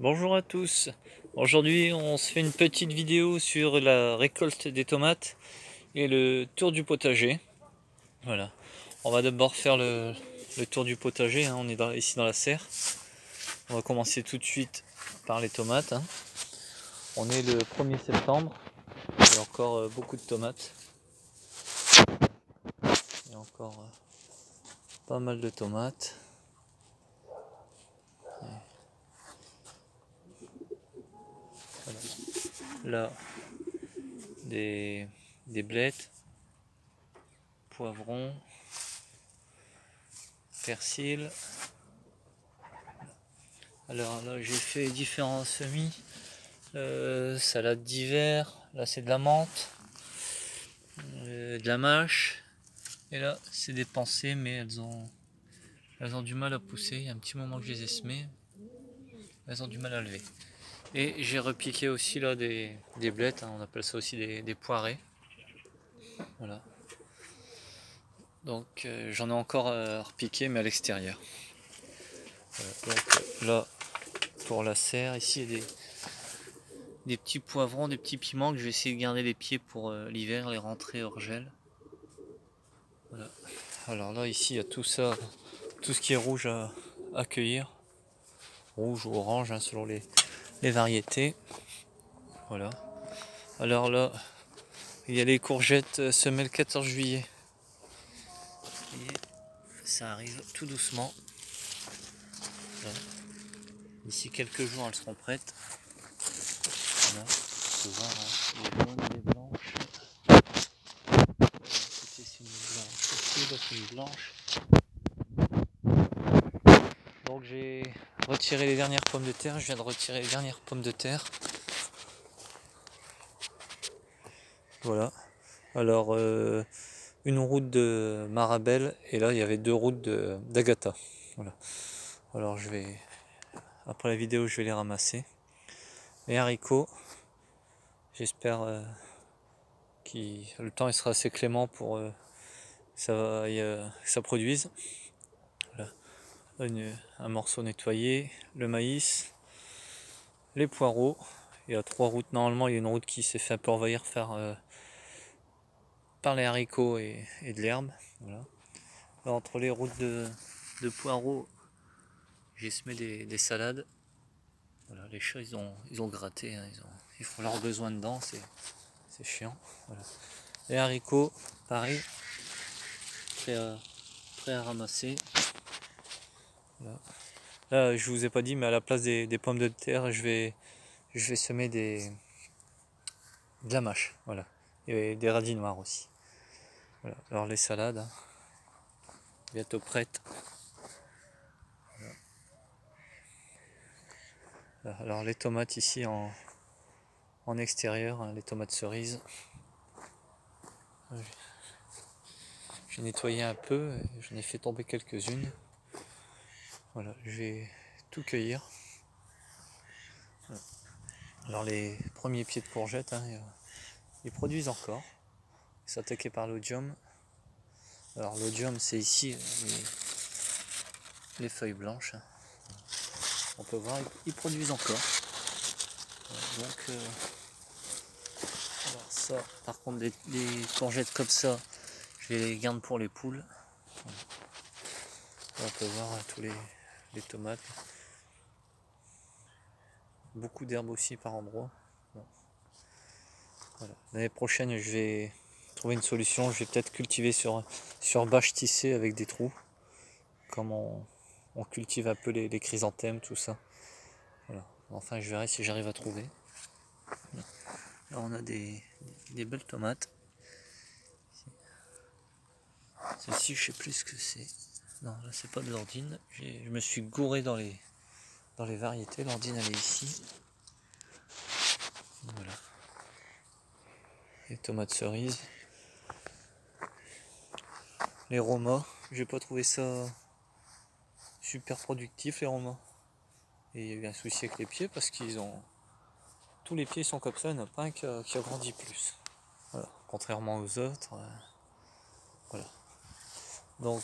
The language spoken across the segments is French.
Bonjour à tous. Aujourd'hui, on se fait une petite vidéo sur la récolte des tomates et le tour du potager. Voilà. On va d'abord faire le tour du potager, hein. On est ici dans la serre. On va commencer tout de suite par les tomates, hein. On est le 1er septembre. Il y a encore beaucoup de tomates. Il y a encore pas mal de tomates. Voilà. Là, des blettes, poivrons, persil. Alors là, j'ai fait différents semis. Salade d'hiver, là c'est de la menthe, de la mâche, et là c'est des pensées, mais elles ont du mal à pousser. Il y a un petit moment que je les ai semées, elles ont du mal à lever. Et j'ai repiqué aussi là des blettes, hein, on appelle ça aussi des poirées. Voilà. Donc j'en ai encore repiqué, mais à l'extérieur. Voilà. Donc là pour la serre, ici il y a des petits poivrons, des petits piments que je vais essayer de garder les pieds pour l'hiver, les rentrer hors gel. Voilà. Alors là ici il y a tout ça, tout ce qui est rouge à cueillir, rouge ou orange, hein, selon les variétés. Voilà. Alors là il y a les courgettes semées le 14 juillet. Et ça arrive tout doucement. Voilà. D'ici quelques jours elles seront prêtes. Voilà. On peut voir, hein, les jaunes, les blanches. C'est une blanche aussi, là c'est une blanche. Donc j'ai retiré les dernières pommes de terre, je viens de retirer les dernières pommes de terre. Voilà. Alors une route de Marabelle et là il y avait 2 routes d'Agatha. Voilà. Alors après la vidéo je vais les ramasser. Les haricots, j'espère que le temps il sera assez clément pour que ça produise. Voilà. Un morceau nettoyé, le maïs, les poireaux. Il y a 3 routes normalement, il y a une route qui s'est fait un peu envahir par les haricots et de l'herbe. Voilà. Là, entre les routes de poireaux, j'ai semé des salades. Voilà, les chats ils ont gratté, hein, ils font leurs besoins dedans, c'est chiant. Voilà. Les haricots, pareil, prêts à ramasser. Voilà. Là, je vous ai pas dit, mais à la place des pommes de terre, je vais semer de la mâche, voilà, et des radis noirs aussi. Voilà. Alors les salades, hein, bientôt prêtes. Voilà. Alors les tomates ici en extérieur, hein, les tomates cerises. J'ai nettoyé un peu, j'en ai fait tomber quelques-unes. Voilà, je vais tout cueillir. Voilà. Alors les premiers pieds de courgettes, hein, ils produisent encore. Ils sont attaqués par l'odium. Alors l'odium c'est ici les feuilles blanches. On peut voir, ils produisent encore. Voilà, donc alors ça, par contre des courgettes comme ça, je les garde pour les poules. Voilà. Là, on peut voir tous les tomates. Beaucoup d'herbes aussi par endroits. Voilà. L'année prochaine, je vais trouver une solution. Je vais peut-être cultiver sur bâche tissée avec des trous. Comme on cultive un peu les chrysanthèmes, tout ça. Voilà. Enfin, je verrai si j'arrive à trouver. Voilà. Là, on a des belles tomates. Celle-ci, je sais plus ce que c'est. Non, là, c'est pas de l'ordine. Je me suis gouré dans les variétés. L'ordine, elle est ici. Voilà. Les tomates cerises. Les romas. J'ai pas trouvé ça super productif, les romas. Et il y a eu un souci avec les pieds parce qu'ils ont. Tous les pieds sont comme ça, il n'y en a pas un qui a grandi plus. Voilà. Contrairement aux autres. Voilà. Donc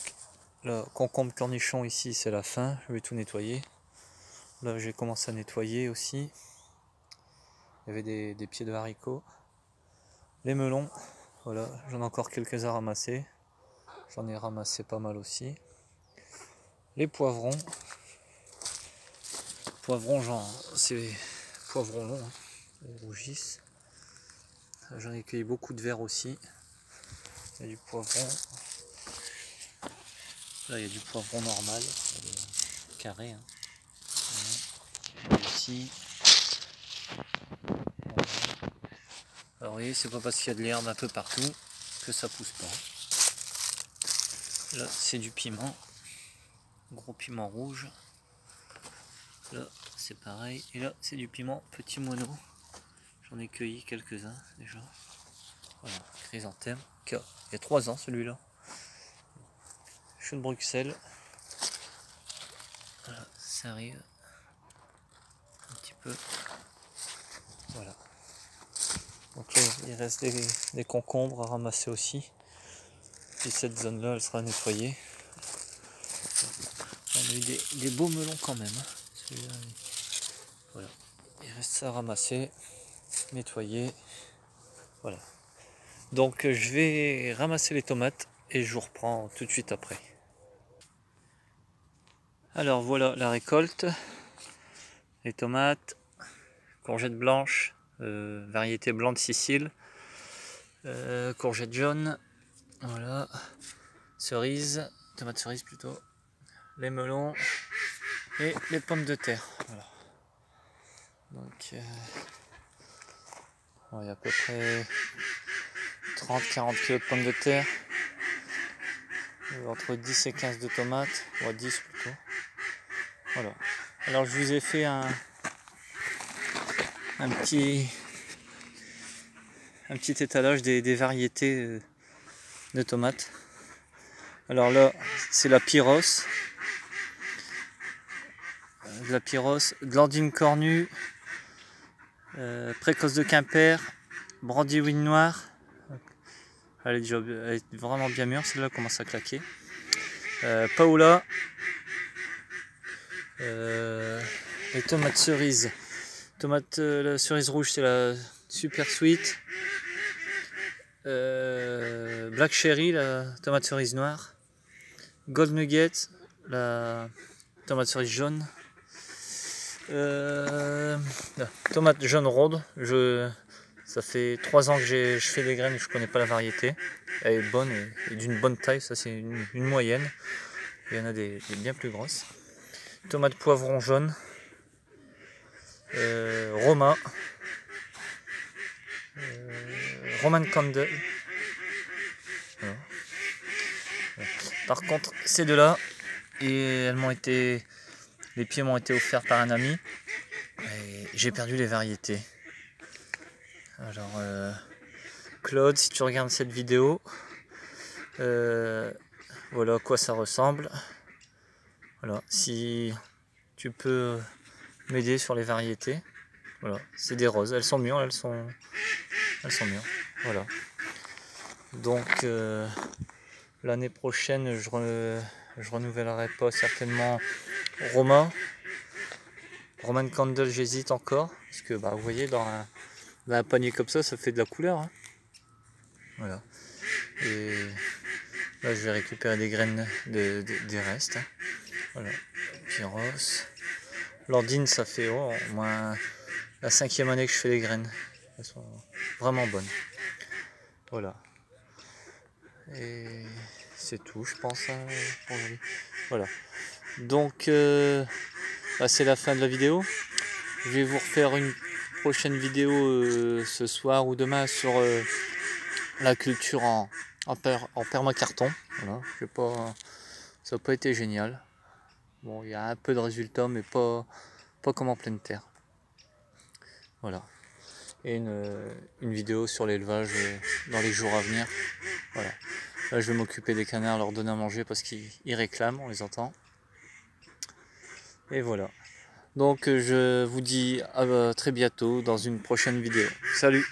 là, concombre cornichon ici, c'est la fin. Je vais tout nettoyer. Là j'ai commencé à nettoyer aussi. Il y avait des pieds de haricots. Les melons, voilà, j'en ai encore quelques-uns à ramasser. J'en ai ramassé pas mal aussi. Les poivrons. Poivrons, c'est poivrons longs, hein, ils rougissent. J'en ai cueilli beaucoup de verts aussi. Il y a du poivron. Là il y a du poivron normal, carré. Hein. Voilà. Ici. Alors vous voyez, c'est pas parce qu'il y a de l'herbe un peu partout que ça pousse pas. Là c'est du piment, gros piment rouge. Là c'est pareil, et là c'est du piment petit mono. J'en ai cueilli quelques-uns déjà. Voilà, chrysanthème, il y a 3 ans celui-là. Chou de Bruxelles. Voilà, ça arrive un petit peu. Voilà. Donc là il reste des concombres à ramasser aussi. Et cette zone là elle sera nettoyée. On a eu des beaux melons quand même. Hein. Voilà. Il reste ça à ramasser, nettoyer. Voilà. Donc je vais ramasser les tomates et je vous reprends tout de suite après. Alors voilà la récolte. Les tomates, courgettes blanches, variété blanc de Sicile, courgettes jaunes, voilà, cerises, tomates cerises plutôt, les melons et les pommes de terre. Voilà. Donc il y a à peu près 30-40 kg de pommes de terre, entre 10 et 15 de tomates, ou 10 plutôt. Voilà. Alors je vous ai fait un petit étalage des variétés de tomates. Alors là c'est la Pyros, Glandine cornue, précoce de Quimper, brandywine noire. Elle est vraiment bien mûre, celle-là commence à claquer. Paola, les tomates cerises. La cerise rouge, c'est la super sweet. Black cherry, la tomate cerise noire. Gold nugget, la tomate cerise jaune. Tomate jaune ronde. Ça fait 3 ans que je fais des graines, je connais pas la variété. Elle est bonne et d'une bonne taille, ça c'est une moyenne. Il y en a des bien plus grosses. Tomate poivron jaune. Roma. Roman Candle. Voilà. Par contre, ces deux-là, et les pieds m'ont été offerts par un ami. Et j'ai perdu les variétés. Alors, Claude, si tu regardes cette vidéo, voilà à quoi ça ressemble. Voilà, si tu peux m'aider sur les variétés. Voilà, c'est des roses, elles sont mûres, elles sont mûres. Voilà. Donc l'année prochaine, je renouvellerai pas certainement Roman Candle, j'hésite encore parce que bah, vous voyez dans un panier comme ça fait de la couleur. Hein. Voilà. Et là, je vais récupérer des graines des restes. Hein. Voilà. Pyros. L'ordine, ça fait au moins la 5e année que je fais les graines. Elles sont vraiment bonnes. Voilà. Et c'est tout, je pense, hein, pour aujourd'hui. Voilà. Donc, bah, c'est la fin de la vidéo. Je vais vous refaire une prochaine vidéo ce soir ou demain sur la culture en permacarton. Voilà. Ça n'a pas été génial. Bon, il y a un peu de résultats, mais pas comme en pleine terre. Voilà. Et une vidéo sur l'élevage dans les jours à venir. Voilà. Là, je vais m'occuper des canards, leur donner à manger parce qu'ils réclament, on les entend. Et voilà. Donc, je vous dis à très bientôt dans une prochaine vidéo. Salut!